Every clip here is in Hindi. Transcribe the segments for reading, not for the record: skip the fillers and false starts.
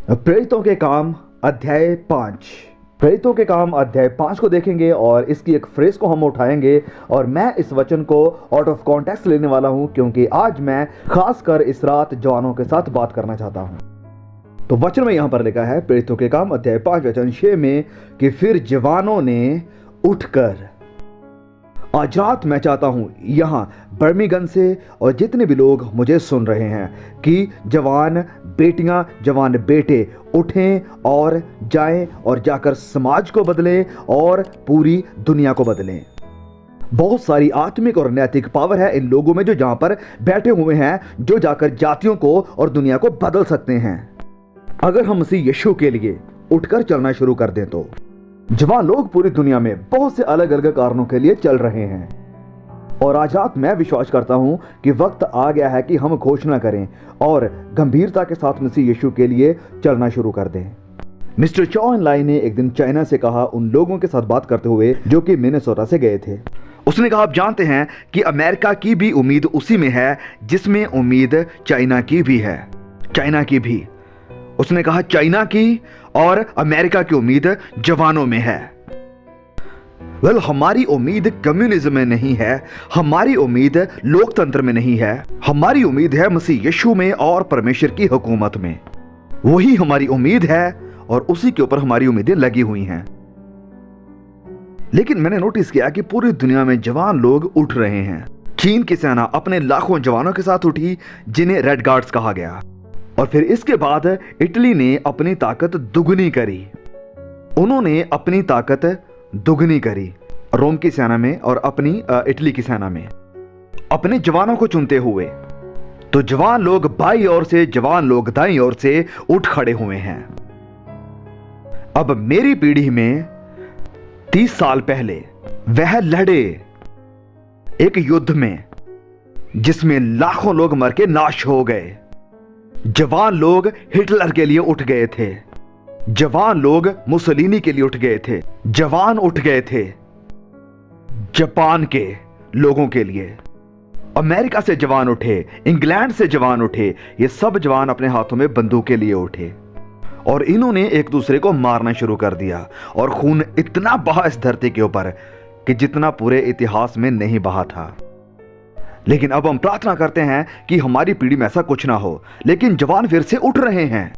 प्रेरितों के काम अध्याय 5। प्रेरितों के काम अध्याय 5 को देखेंगे और इसकी एक फ्रेज को हम उठाएंगे और मैं इस वचन को आउट ऑफ कॉन्टेक्स्ट लेने वाला हूं क्योंकि आज मैं खासकर इस रात जवानों के साथ बात करना चाहता हूं। तो वचन में यहां पर लिखा है प्रेरितों के काम अध्याय 5 वचन 6 में कि फिर जवानों ने उठकर। आज रात मैं चाहता हूं यहां बर्मिंघम से और जितने भी लोग मुझे सुन रहे हैं कि जवान बेटियां जवान बेटे उठें और जाएं और जाकर समाज को बदलें और पूरी दुनिया को बदलें। बहुत सारी आत्मिक और नैतिक पावर है इन लोगों में जो जहां पर बैठे हुए हैं, जो जाकर जातियों को और दुनिया को बदल सकते हैं अगर हम मसीह यीशु के लिए उठकर चलना शुरू कर दें। तो जवान लोग पूरी दुनिया में बहुत से अलग अलग कारणों के लिए चल रहे हैं और आज रात मैं विश्वास करता हूं कि वक्त आ गया है कि हम घोषणा करें और गंभीरता के साथ मसीह यीशु के लिए चलना शुरू कर दें। मिस्टर चौ एन लाई ने एक दिन चाइना से कहा, उन लोगों के साथ बात करते हुए जो कि मिनेसोटा से गए थे। उसने कहा, आप जानते हैं कि अमेरिका की भी उम्मीद उसी में है जिसमें उम्मीद चाइना की भी है। चाइना की भी, उसने कहा, चाइना की और अमेरिका की उम्मीद जवानों में है। हमारी उम्मीद कम्युनिज्म में नहीं है, हमारी उम्मीद लोकतंत्र में नहीं है, हमारी उम्मीद है मसीह यीशु में और परमेश्वर की हुकूमत में। वही हमारी उम्मीद है और उसी के ऊपर हमारी उम्मीदें लगी हुई हैं। लेकिन मैंने नोटिस किया कि पूरी दुनिया में जवान लोग उठ रहे हैं। चीन की सेना अपने लाखों जवानों के साथ उठी जिन्हें रेड गार्ड्स कहा गया और फिर इसके बाद इटली ने अपनी ताकत दुगनी करी। उन्होंने अपनी ताकत दुगनी करी रोम की सेना में और अपनी इटली की सेना में अपने जवानों को चुनते हुए। तो जवान लोग बाईं ओर से, जवान लोग दाईं ओर से उठ खड़े हुए हैं। अब मेरी पीढ़ी में 30 साल पहले वह लड़े एक युद्ध में जिसमें लाखों लोग मर के नाश हो गए। जवान लोग हिटलर के लिए उठ गए थे, जवान लोग मुसोलिनी के लिए उठ गए थे, जवान उठ गए थे जापान के लोगों के लिए। अमेरिका से जवान उठे, इंग्लैंड से जवान उठे, ये सब जवान अपने हाथों में बंदूक के लिए उठे और इन्होंने एक दूसरे को मारना शुरू कर दिया और खून इतना बहा इस धरती के ऊपर कि जितना पूरे इतिहास में नहीं बहा था। लेकिन अब हम प्रार्थना करते हैं कि हमारी पीढ़ी में ऐसा कुछ ना हो। लेकिन जवान फिर से उठ रहे हैं,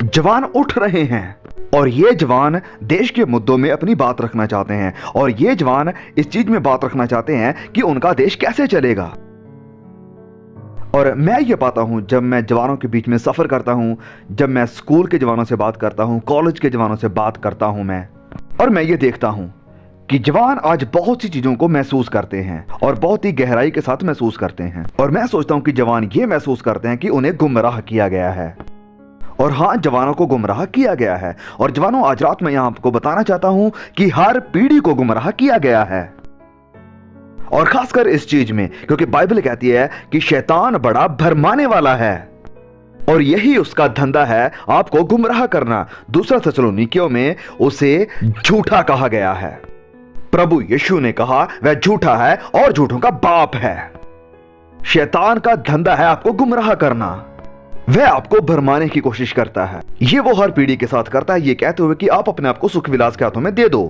जवान उठ रहे हैं और ये जवान देश के मुद्दों में अपनी बात रखना चाहते हैं और ये जवान इस चीज में बात रखना चाहते हैं कि उनका देश कैसे चलेगा। और मैं ये पाता हूं जब मैं जवानों के बीच में सफर करता हूं, जब मैं स्कूल के जवानों से बात करता हूं, कॉलेज के जवानों से बात करता हूं और मैं ये देखता हूं कि जवान आज बहुत सी चीजों को महसूस करते हैं और बहुत ही गहराई के साथ महसूस करते हैं। और मैं सोचता हूं कि जवान ये महसूस करते हैं कि उन्हें गुमराह किया गया है। और हां, जवानों को गुमराह किया गया है। और जवानों, आज रात मैं यहां आपको बताना चाहता हूं कि हर पीढ़ी को गुमराह किया गया है और खासकर इस चीज में, क्योंकि बाइबल कहती है कि शैतान बड़ा भरमाने वाला है और यही उसका धंधा है, आपको गुमराह करना। दूसरा थिस्सलुनीकियों में उसे झूठा कहा गया है। प्रभु यीशु ने कहा वह झूठा है और झूठों का बाप है। शैतान का धंधा है आपको गुमराह करना, वह आपको भरमाने की कोशिश करता है। ये वो हर पीढ़ी के साथ करता है, ये कहते हुए कि आप अपने आप को सुख विलास के हाथों में दे दो,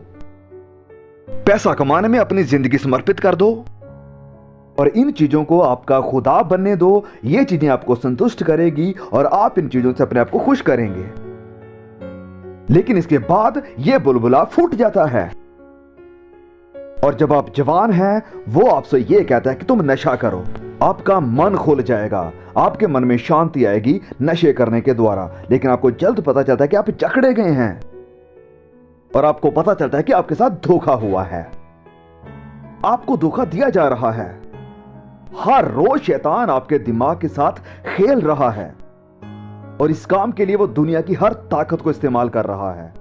पैसा कमाने में अपनी जिंदगी समर्पित कर दो और इन चीजों को आपका खुदा बनने दो। ये चीजें आपको संतुष्ट करेगी और आप इन चीजों से अपने आप को खुश करेंगे। लेकिन इसके बाद यह बुलबुला फूट जाता है और जब आप जवान हैं वो आपसे ये कहता है कि तुम नशा करो। आपका मन खुल जाएगा, आपके मन में शांति आएगी नशे करने के द्वारा। लेकिन आपको जल्द पता चलता है कि आप जकड़े गए हैं और आपको पता चलता है कि आपके साथ धोखा हुआ है, आपको धोखा दिया जा रहा है। हर रोज शैतान आपके दिमाग के साथ खेल रहा है और इस काम के लिए वो दुनिया की हर ताकत को इस्तेमाल कर रहा है।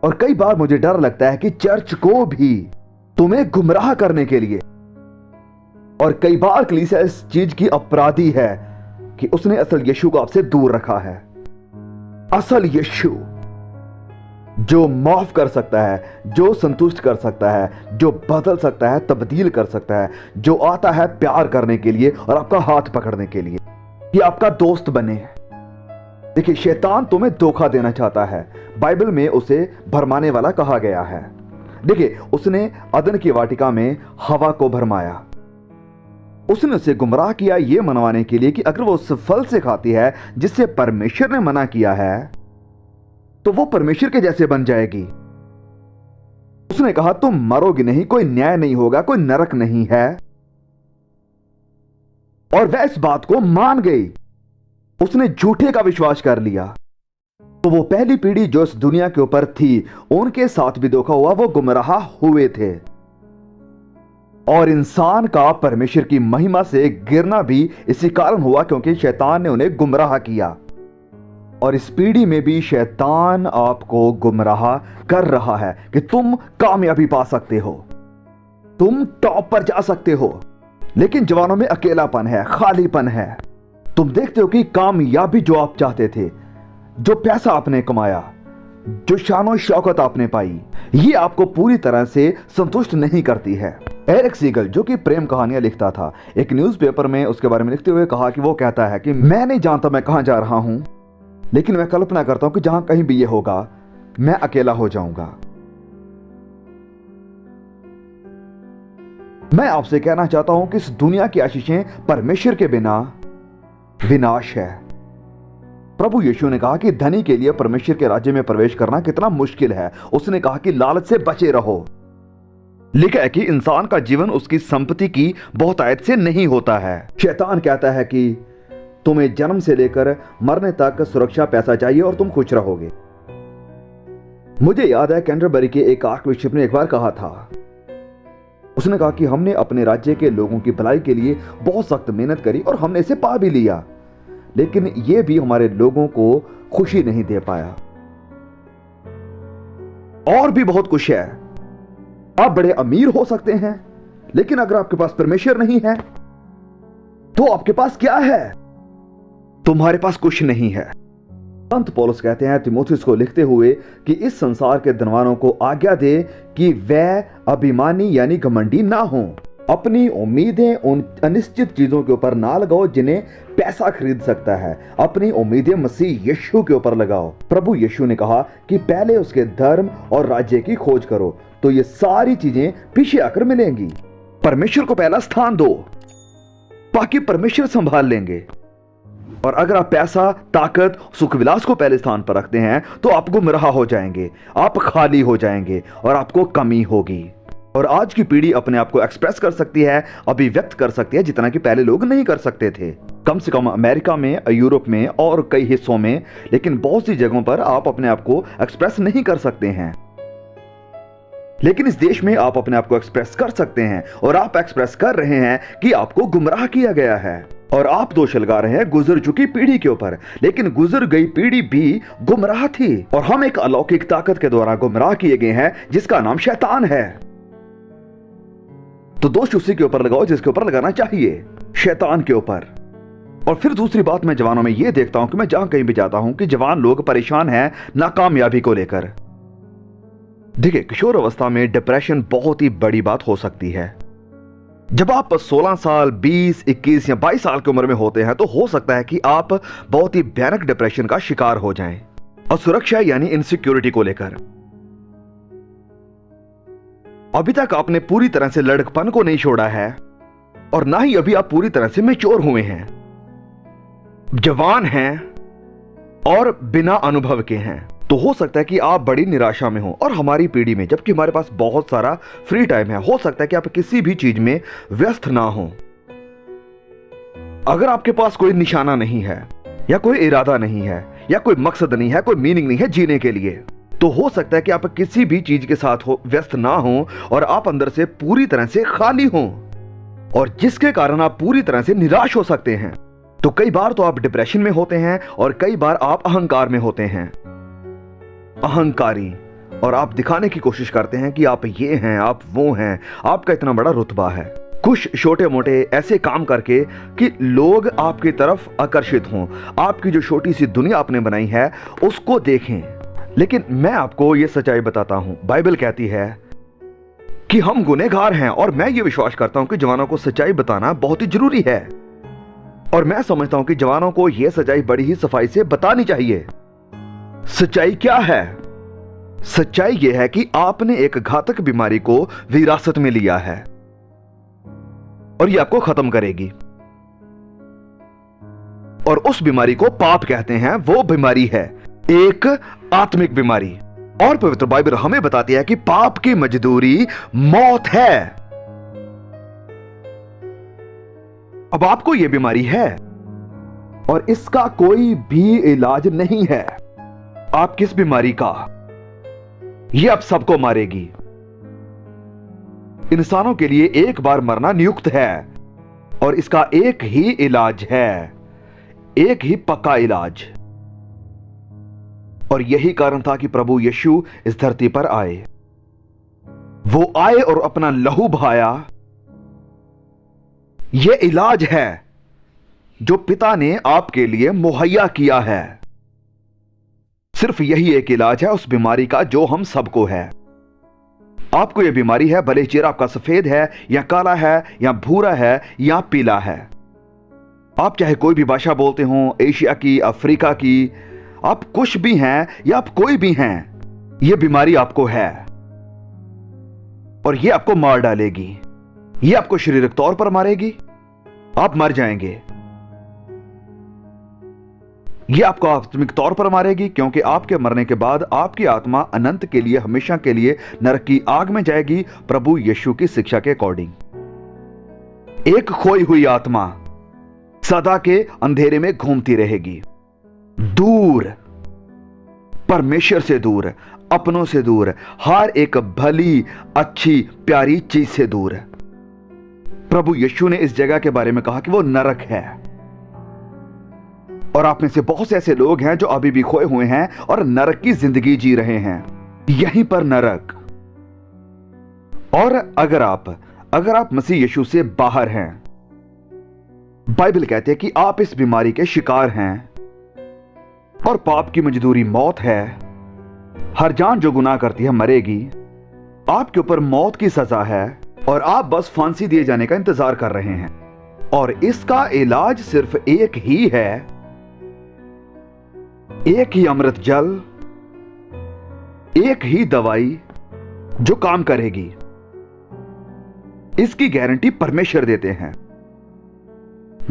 और कई बार मुझे डर लगता है कि चर्च को भी तुम्हें गुमराह करने के लिए, और कई बार कलीसिया इस चीज की अपराधी है कि उसने असल यीशु को आपसे दूर रखा है। असल यीशु जो माफ कर सकता है, जो संतुष्ट कर सकता है, जो बदल सकता है, तब्दील कर सकता है, जो आता है प्यार करने के लिए और आपका हाथ पकड़ने के लिए कि आपका दोस्त बने, देखिए, शैतान तुम्हें धोखा देना चाहता है। बाइबल में उसे भरमाने वाला कहा गया है। देखिए, उसने अदन की वाटिका में हवा को भरमाया। उसने उसे गुमराह किया यह मनवाने के लिए कि अगर वो उस फल से खाती है जिससे परमेश्वर ने मना किया है तो वो परमेश्वर के जैसे बन जाएगी। उसने कहा तुम मरोगे नहीं, कोई न्याय नहीं होगा, कोई नरक नहीं है। और वह इस बात को मान गई। उसने झूठे का विश्वास कर लिया। तो वो पहली पीढ़ी जो इस दुनिया के ऊपर थी, उनके साथ भी धोखा हुआ, वो गुमराह हुए थे। और इंसान का परमेश्वर की महिमा से गिरना भी इसी कारण हुआ क्योंकि शैतान ने उन्हें गुमराह किया। और इस पीढ़ी में भी शैतान आपको गुमराह कर रहा है कि तुम कामयाबी पा सकते हो, तुम टॉप पर जा सकते हो, लेकिन जवानों में अकेलापन है, खालीपन है। तुम देखते हो कि कामयाबी जो आप चाहते थे, जो पैसा आपने कमाया, जो शान शौकत आपने पाई, ये आपको पूरी तरह से संतुष्ट नहीं करती है। एरिक सीगल, जो कि प्रेम कहानियां लिखता था, एक न्यूज़पेपर में उसके बारे में लिखते हुए कहा कि वो कहता है कि मैं नहीं जानता मैं कहां जा रहा हूं, लेकिन मैं कल्पना करता हूं कि जहां कहीं भी ये होगा मैं अकेला हो जाऊंगा। मैं आपसे कहना चाहता हूं कि इस दुनिया की आशीषें परमेश्वर के बिना विनाश है। प्रभु यीशु ने कहा कि धनी के लिए परमेश्वर के राज्य में प्रवेश करना कितना मुश्किल है। उसने कहा कि लालच से बचे रहो। लिखा है कि इंसान का जीवन उसकी संपत्ति की बहुतायत से नहीं होता है। शैतान कहता है कि तुम्हें जन्म से लेकर मरने तक सुरक्षा पैसा चाहिए और तुम खुश रहोगे। मुझे याद है कैंटरबरी के एक आर्कबिशप ने एक बार कहा था, उसने कहा कि हमने अपने राज्य के लोगों की भलाई के लिए बहुत सख्त मेहनत करी और हमने इसे पा भी लिया, लेकिन यह भी हमारे लोगों को खुशी नहीं दे पाया। और भी बहुत कुछ है। आप बड़े अमीर हो सकते हैं, लेकिन अगर आपके पास परमेश्वर नहीं है तो आपके पास क्या है? तुम्हारे पास कुछ नहीं है। संत पौलुस कहते हैं तीमुथियुस को लिखते हुए कि इस संसार के धनवानों को आज्ञा दे कि वह अभिमानी यानी घमंडी ना हो। अपनी उम्मीदें उन अनिश्चित चीजों के ऊपर ना लगाओ जिन्हें पैसा खरीद सकता है। अपनी उम्मीदें मसीह यीशु के ऊपर लगाओ। प्रभु यीशु ने कहा कि पहले उसके धर्म और राज्य की खोज करो तो ये सारी चीजें पीछे आकर मिलेंगी। परमेश्वर को पहला स्थान दो, बाकी परमेश्वर संभाल लेंगे। और अगर आप पैसा, ताकत, सुख विलास को पहले स्थान पर रखते हैं तो आप गुमराह हो जाएंगे, आप खाली हो जाएंगे और आपको कमी होगी। और आज की पीढ़ी अपने आप को एक्सप्रेस कर सकती है, अभिव्यक्त कर सकती है जितना कि पहले लोग नहीं कर सकते थे। कम से कम अमेरिका में, यूरोप में और कई हिस्सों में, लेकिन बहुत सी जगहों पर आप अपने आप को एक्सप्रेस नहीं कर सकते हैं। लेकिन इस देश में आप अपने आप को एक्सप्रेस कर सकते हैं और आप एक्सप्रेस कर रहे हैं कि आपको गुमराह किया गया है। और आप दोष लगा रहे हैं गुजर चुकी पीढ़ी के ऊपर, लेकिन गुजर गई पीढ़ी भी गुमराह थी और हम एक अलौकिक ताकत के द्वारा गुमराह किए गए हैं जिसका नाम शैतान है। तो दोष उसी के ऊपर लगाओ जिसके ऊपर लगाना चाहिए, शैतान के ऊपर। और फिर दूसरी बात मैं जवानों में यह देखता हूं कि मैं जहां कहीं भी जाता हूं कि जवान लोग परेशान हैं नाकामयाबी को लेकर। देखिए, किशोर अवस्था में डिप्रेशन बहुत ही बड़ी बात हो सकती है। जब आप 16 साल, 20, 21 या 22 साल की उम्र में होते हैं तो हो सकता है कि आप बहुत ही भयानक डिप्रेशन का शिकार हो जाएं। और सुरक्षा यानी इनसिक्योरिटी को लेकर अभी तक आपने पूरी तरह से लड़कपन को नहीं छोड़ा है और ना ही अभी आप पूरी तरह से मैच्योर हुए हैं, जवान हैं और बिना अनुभव के हैं। तो हो सकता है कि आप बड़ी निराशा में हो। और हमारी पीढ़ी में, जबकि हमारे पास बहुत सारा फ्री टाइम है, हो सकता है कि आप किसी भी चीज में व्यस्त ना हो। अगर आपके पास कोई निशाना नहीं है या कोई इरादा नहीं है या कोई मकसद नहीं है, कोई मीनिंग नहीं है जीने के लिए, तो हो सकता है कि आप किसी भी चीज के साथ व्यस्त ना हो और आप अंदर से पूरी तरह से खाली हो, और जिसके कारण आप पूरी तरह से निराश हो सकते हैं। तो कई बार तो आप डिप्रेशन में होते हैं और कई बार आप अहंकार में होते हैं, अहंकारी, और आप दिखाने की कोशिश करते हैं कि आप ये हैं, आप वो हैं, आपका इतना बड़ा रुतबा है। कुछ छोटे मोटे ऐसे काम करके कि लोग आपकी तरफ आकर्षित हों, आपकी जो छोटी सी दुनिया आपने बनाई है उसको देखें। लेकिन मैं आपको ये सच्चाई बताता हूं, बाइबल कहती है कि हम गुनहगार हैं, और मैं ये विश्वास करता हूं कि जवानों को सच्चाई बताना बहुत ही जरूरी है। और मैं समझता हूं कि जवानों को यह सच्चाई बड़ी ही सफाई से बतानी चाहिए। सच्चाई क्या है? सच्चाई यह है कि आपने एक घातक बीमारी को विरासत में लिया है और यह आपको खत्म करेगी। और उस बीमारी को पाप कहते हैं। वो बीमारी है एक आत्मिक बीमारी। और पवित्र बाइबल हमें बताती है कि पाप की मजदूरी मौत है। अब आपको यह बीमारी है और इसका कोई भी इलाज नहीं है। आप किस बीमारी का? यह आप सबको मारेगी। इंसानों के लिए एक बार मरना नियुक्त है और इसका एक ही इलाज है, एक ही पक्का इलाज। और यही कारण था कि प्रभु यीशु इस धरती पर आए। वो आए और अपना लहू बहाया। यह इलाज है जो पिता ने आपके लिए मुहैया किया है। सिर्फ यही एक इलाज है उस बीमारी का जो हम सबको है। आपको यह बीमारी है, भले चेहरा आपका सफेद है या काला है या भूरा है या पीला है। आप चाहे कोई भी भाषा बोलते हो, एशिया की, अफ्रीका की, आप कुछ भी हैं या आप कोई भी हैं, यह बीमारी आपको है और यह आपको मार डालेगी। यह आपको शारीरिक तौर पर मारेगी, आप मर जाएंगे। यह आपको आत्मिक तौर पर मारेगी, क्योंकि आपके मरने के बाद आपकी आत्मा अनंत के लिए, हमेशा के लिए नरक की आग में जाएगी, प्रभु यीशु की शिक्षा के अकॉर्डिंग। एक खोई हुई आत्मा सदा के अंधेरे में घूमती रहेगी, दूर, परमेश्वर से दूर, अपनों से दूर, हर एक भली, अच्छी, प्यारी चीज से दूर। प्रभु यीशु ने इस जगह के बारे में कहा कि वो नरक है। और आप में से बहुत से ऐसे लोग हैं जो अभी भी खोए हुए हैं और नरक की जिंदगी जी रहे हैं, यहीं पर नरक। और अगर आप मसीह यीशु से बाहर हैं, बाइबल कहते हैं कि आप इस बीमारी के शिकार हैं और पाप की मजदूरी मौत है। हर जान जो गुनाह करती है मरेगी। आपके ऊपर मौत की सजा है और आप बस फांसी दिए जाने का इंतजार कर रहे हैं। और इसका इलाज सिर्फ एक ही है, एक ही अमृत जल, एक ही दवाई जो काम करेगी। इसकी गारंटी परमेश्वर देते हैं।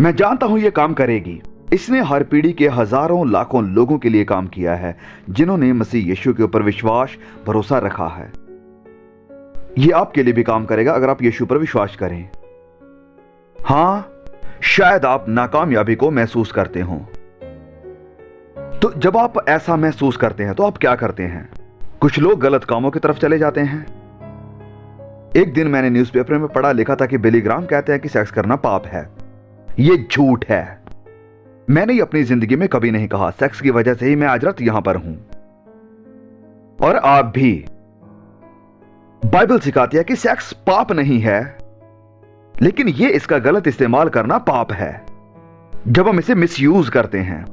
मैं जानता हूं यह काम करेगी। इसने हर पीढ़ी के हजारों लाखों लोगों के लिए काम किया है जिन्होंने मसीह यीशु के ऊपर विश्वास, भरोसा रखा है। यह आपके लिए भी काम करेगा अगर आप यीशु पर विश्वास करें। हां, शायद आप नाकामयाबी को महसूस करते हो। तो जब आप ऐसा महसूस करते हैं तो आप क्या करते हैं? कुछ लोग गलत कामों की तरफ चले जाते हैं। एक दिन मैंने न्यूज़पेपर में पढ़ा लिखा था कि बिली ग्राम कहते हैं कि सेक्स करना पाप है। यह झूठ है। मैंने ये अपनी जिंदगी में कभी नहीं कहा। सेक्स की वजह से ही मैं आज रात यहां पर हूं। और आप भी। बाइबल सिखाती है कि सेक्स पाप नहीं है, लेकिन यह इसका गलत इस्तेमाल करना पाप है जब हम इसे मिसयूज करते हैं।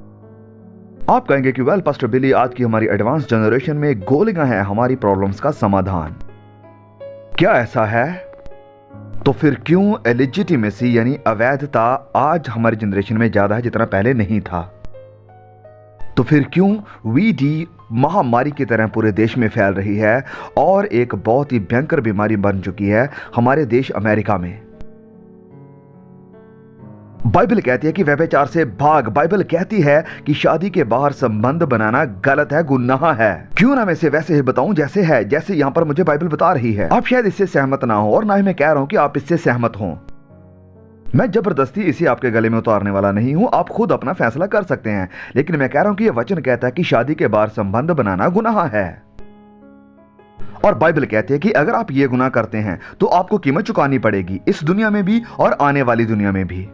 आप कहेंगे कि वेल पास्टर बिली, आज की हमारी एडवांस जनरेशन में गोलियां हैं हमारी प्रॉब्लम्स का समाधान। क्या ऐसा है? तो फिर क्यों इलिजिटिमेसी यानी अवैधता आज हमारी जनरेशन में ज्यादा है जितना पहले नहीं था? तो फिर क्यों वीडी महामारी की तरह पूरे देश में फैल रही है और एक बहुत ही भयंकर बीमारी बन चुकी है हमारे देश अमेरिका में? बाइबल कहती है कि व्यभिचार से भाग। बाइबल कहती है कि शादी के बाहर संबंध बनाना गलत है, गुनाह है। क्यों ना मैं इसे वैसे ही बताऊं जैसे है, जैसे यहां पर मुझे बाइबल बता रही है। आप शायद इससे सहमत ना हो और ना ही मैं कह रहा हूं कि आप इससे सहमत हो। मैं जबरदस्ती इसे आपके गले में उतारने वाला नहीं हूं, आप खुद अपना फैसला कर सकते हैं। लेकिन मैं कह रहा हूं कि यह वचन कहता है कि शादी के बाहर संबंध बनाना गुनाह है। और बाइबल कहती है कि अगर आप ये गुनाह करते हैं तो आपको कीमत चुकानी पड़ेगी, इस दुनिया में भी और आने वाली दुनिया में भी।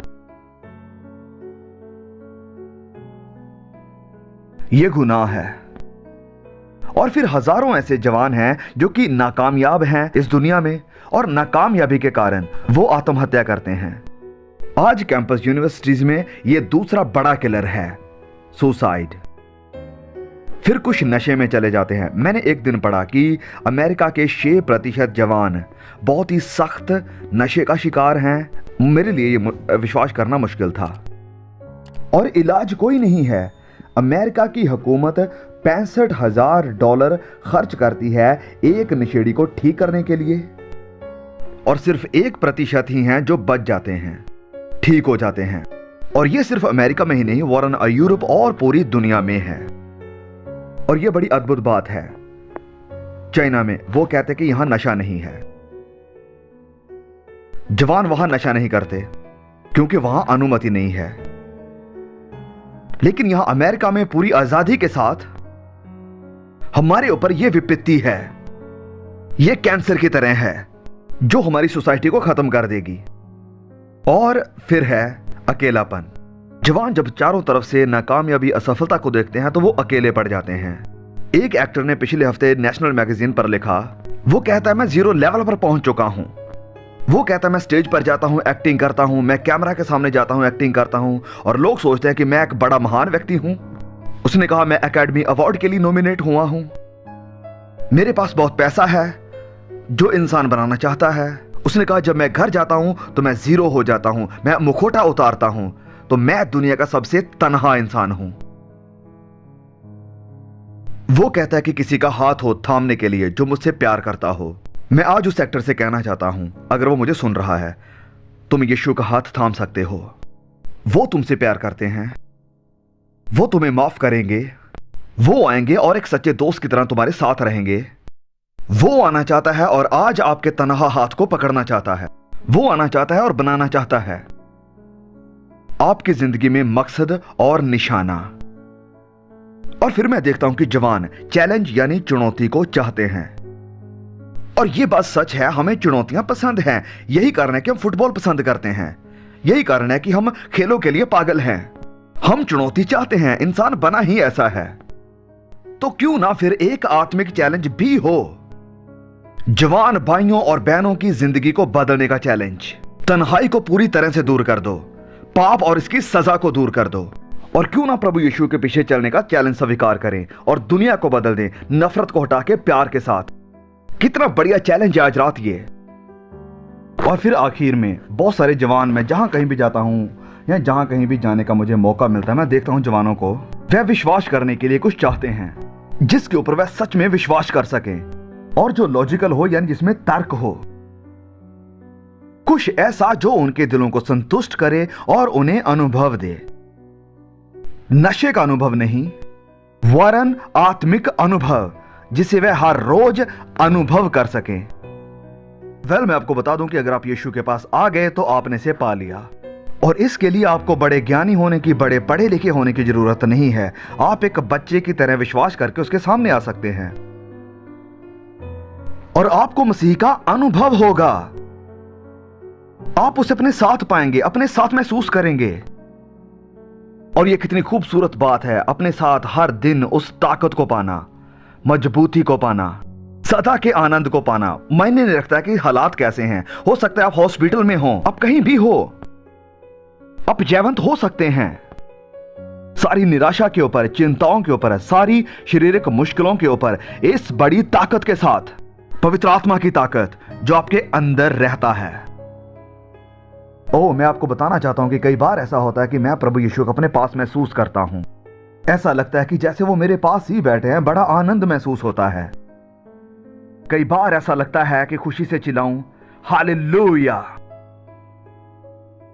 यह गुनाह है। और फिर हजारों ऐसे जवान हैं जो कि नाकामयाब हैं इस दुनिया में और नाकामयाबी के कारण वो आत्महत्या करते हैं। आज कैंपस यूनिवर्सिटीज में यह दूसरा बड़ा किलर है, सुसाइड। फिर कुछ नशे में चले जाते हैं। मैंने एक दिन पढ़ा कि अमेरिका के 6% जवान बहुत ही सख्त नशे का शिकार हैं। मेरे लिए यह विश्वास करना मुश्किल था। और इलाज कोई नहीं है। अमेरिका की हुकूमत $65,000 खर्च करती है एक नशेड़ी को ठीक करने के लिए, और सिर्फ 1% ही हैं जो बच जाते हैं, ठीक हो जाते हैं। और ये सिर्फ अमेरिका में ही नहीं, वरन यूरोप और पूरी दुनिया में है। और ये बड़ी अद्भुत बात है। चाइना में वो कहते कि यहां नशा नहीं है, जवान वहां नशा नहीं करते क्योंकि वहां अनुमति नहीं है। लेकिन यहां अमेरिका में पूरी आजादी के साथ हमारे ऊपर यह विपत्ति है, यह कैंसर की तरह है जो हमारी सोसाइटी को खत्म कर देगी। और फिर है अकेलापन। जवान जब चारों तरफ से नाकामयाबी, असफलता को देखते हैं तो वो अकेले पड़ जाते हैं। एक एक्टर ने पिछले हफ्ते नेशनल मैगजीन पर लिखा, वो कहता है मैं 0 लेवल पर पहुंच चुका हूं। वो कहता है मैं स्टेज पर जाता हूं, एक्टिंग करता हूं, मैं कैमरा के सामने जाता हूं, एक्टिंग करता हूं, और लोग सोचते हैं कि मैं एक बड़ा महान व्यक्ति हूं। उसने कहा मैं एकेडमी अवार्ड के लिए नॉमिनेट हुआ हूं, मेरे पास बहुत पैसा है जो इंसान बनाना चाहता है। उसने कहा जब मैं घर जाता हूं तो मैं 0 हो जाता हूं, मैं मुखौटा उतारता हूं तो मैं दुनिया का सबसे तन्हा इंसान हूं। वो कहता है कि किसी का हाथ हो थामने के लिए जो मुझसे प्यार करता हो। मैं आज उस एक्टर से कहना चाहता हूं, अगर वो मुझे सुन रहा है, तुम यीशु का हाथ थाम सकते हो। वो तुमसे प्यार करते हैं, वो तुम्हें माफ करेंगे, वो आएंगे और एक सच्चे दोस्त की तरह तुम्हारे साथ रहेंगे। वो आना चाहता है और आज आपके तन्हा हाथ को पकड़ना चाहता है। वो आना चाहता है और बनाना चाहता है आपकी जिंदगी में मकसद और निशाना। और फिर मैं देखता हूं कि जवान चैलेंज यानी चुनौती को चाहते हैं। और यह बात सच है, हमें चुनौतियां पसंद हैं। यही कारण है कि हम फुटबॉल पसंद करते हैं, यही कारण है कि हम खेलों के लिए पागल हैं। हम चुनौती चाहते हैं, इंसान बना ही ऐसा है। तो क्यों ना फिर एक आत्मिक चैलेंज भी हो। जवान भाइयों और बहनों की जिंदगी को बदलने का चैलेंज। तन्हाई को पूरी तरह से दूर कर दो, पाप और इसकी सजा को दूर कर दो। और क्यों ना प्रभु यीशु के पीछे चलने का चैलेंज स्वीकार करें और दुनिया को बदल दें, नफरत को हटा के प्यार के साथ। कितना बढ़िया चैलेंज है आज रात ये। और फिर आखिर में बहुत सारे जवान, मैं जहां कहीं भी जाता हूं या जहां कहीं भी जाने का मुझे मौका मिलता है, मैं देखता हूं जवानों को, वह विश्वास करने के लिए कुछ चाहते हैं जिसके ऊपर वह सच में विश्वास कर सके, और जो लॉजिकल हो यानी जिसमें तर्क हो, कुछ ऐसा जो उनके दिलों को संतुष्ट करे और उन्हें अनुभव दे। नशे का अनुभव नहीं, वरन आत्मिक अनुभव जिसे वह हर रोज अनुभव कर सके। मैं आपको बता दूं कि अगर आप यीशु के पास आ गए तो आपने इसे पा लिया। और इसके लिए आपको बड़े ज्ञानी होने की, बड़े पढ़े लिखे होने की जरूरत नहीं है। आप एक बच्चे की तरह विश्वास करके उसके सामने आ सकते हैं और आपको मसीह का अनुभव होगा। आप उसे अपने साथ पाएंगे, अपने साथ महसूस करेंगे। और यह कितनी खूबसूरत बात है, अपने साथ हर दिन उस ताकत को पाना, मजबूती को पाना, सदा के आनंद को पाना। मायने नहीं रखता कि हालात कैसे हैं। हो सकता है आप हॉस्पिटल में हो, आप कहीं भी हो, आप जयवंत हो सकते हैं। सारी निराशा के ऊपर, चिंताओं के ऊपर, सारी शारीरिक मुश्किलों के ऊपर इस बड़ी ताकत के साथ, पवित्र आत्मा की ताकत जो आपके अंदर रहता है। मैं आपको बताना चाहता हूं कि कई बार ऐसा होता है कि मैं प्रभु यीशु को अपने पास महसूस करता हूं। ऐसा लगता है कि जैसे वो मेरे पास ही बैठे हैं, बड़ा आनंद महसूस होता है। कई बार ऐसा लगता है कि खुशी से चिल्लाऊं हालेलुया।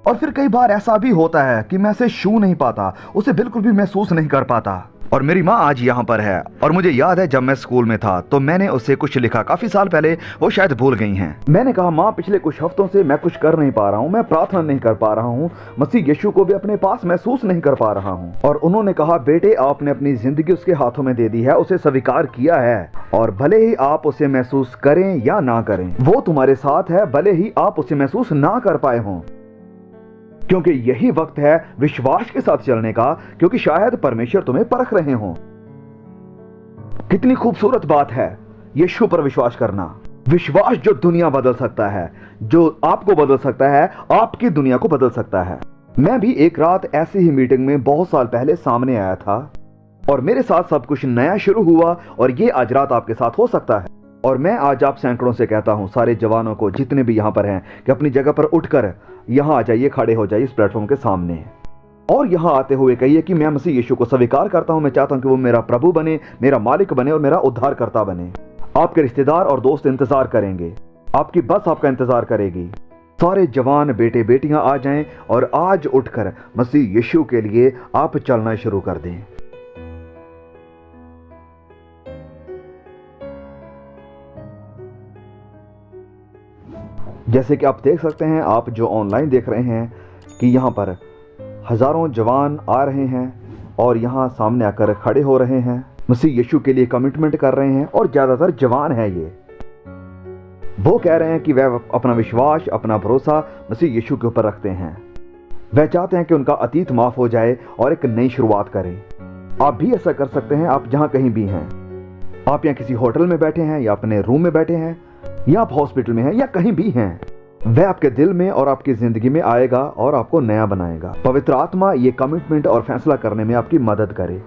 और फिर कई बार ऐसा भी होता है कि मैं उसे छू नहीं पाता, उसे बिल्कुल भी महसूस नहीं कर पाता। और मेरी माँ आज यहाँ पर है और मुझे याद है जब मैं स्कूल में था तो मैंने उससे कुछ लिखा, काफी साल पहले, वो शायद भूल गई हैं। मैंने कहा माँ पिछले कुछ हफ्तों से मैं कुछ कर नहीं पा रहा हूँ, मैं प्रार्थना नहीं कर पा रहा हूँ, मसीह यीशु को भी अपने पास महसूस नहीं कर पा रहा हूँ। और उन्होंने कहा बेटे आपने अपनी जिंदगी उसके हाथों में दे दी है, उसे स्वीकार किया है, और भले ही आप उसे महसूस करें या ना करें, वो तुम्हारे साथ है, भले ही आप उसे महसूस ना कर पाए हों। क्योंकि यही वक्त है विश्वास के साथ चलने का, क्योंकि शायद परमेश्वर तुम्हें परख रहे हों। कितनी खूबसूरत बात है यीशु पर विश्वास करना। विश्वास जो दुनिया बदल सकता है, जो आपको बदल सकता है, आपकी दुनिया को बदल सकता है। मैं भी एक रात ऐसी ही मीटिंग में बहुत साल पहले सामने आया था और मेरे साथ सब कुछ नया शुरू हुआ, और ये आज रात आपके साथ हो सकता है। और मैं आज आप सैकड़ों से कहता हूं, सारे जवानों को जितने भी यहां पर हैं, कि अपनी जगह पर उठकर यहां आ जाइए, खड़े हो जाइए इस प्लेटफॉर्म के सामने। और यहाँ आते हुए कहिए कि मैं मसीह यीशु को स्वीकार करता हूँ, मैं चाहता हूँ कि वो मेरा प्रभु बने, मेरा मालिक बने और मेरा उद्धारकर्ता बने। आपके रिश्तेदार और दोस्त इंतजार करेंगे, आपकी बस आपका इंतजार करेगी। सारे जवान बेटे बेटियां आ जाएं और आज उठकर मसीह यीशु के लिए आप चलना शुरू कर दें। जैसे कि आप देख सकते हैं, आप जो ऑनलाइन देख रहे हैं कि यहाँ पर हजारों जवान आ रहे हैं और यहाँ सामने आकर खड़े हो रहे हैं, मसीह यीशु के लिए कमिटमेंट कर रहे हैं। और ज़्यादातर जवान हैं ये, वो कह रहे हैं कि वह अपना विश्वास, अपना भरोसा मसीह यीशु के ऊपर रखते हैं। वह चाहते हैं कि उनका अतीत माफ हो जाए और एक नई शुरुआत करें। आप भी ऐसा कर सकते हैं, आप जहाँ कहीं भी हैं। आप यहाँ किसी होटल में बैठे हैं या अपने रूम में बैठे हैं या आप हॉस्पिटल में हैं या कहीं भी हैं, वह आपके दिल में और आपकी जिंदगी में आएगा और आपको नया बनाएगा। पवित्र आत्मा ये कमिटमेंट और फैसला करने में आपकी मदद करे।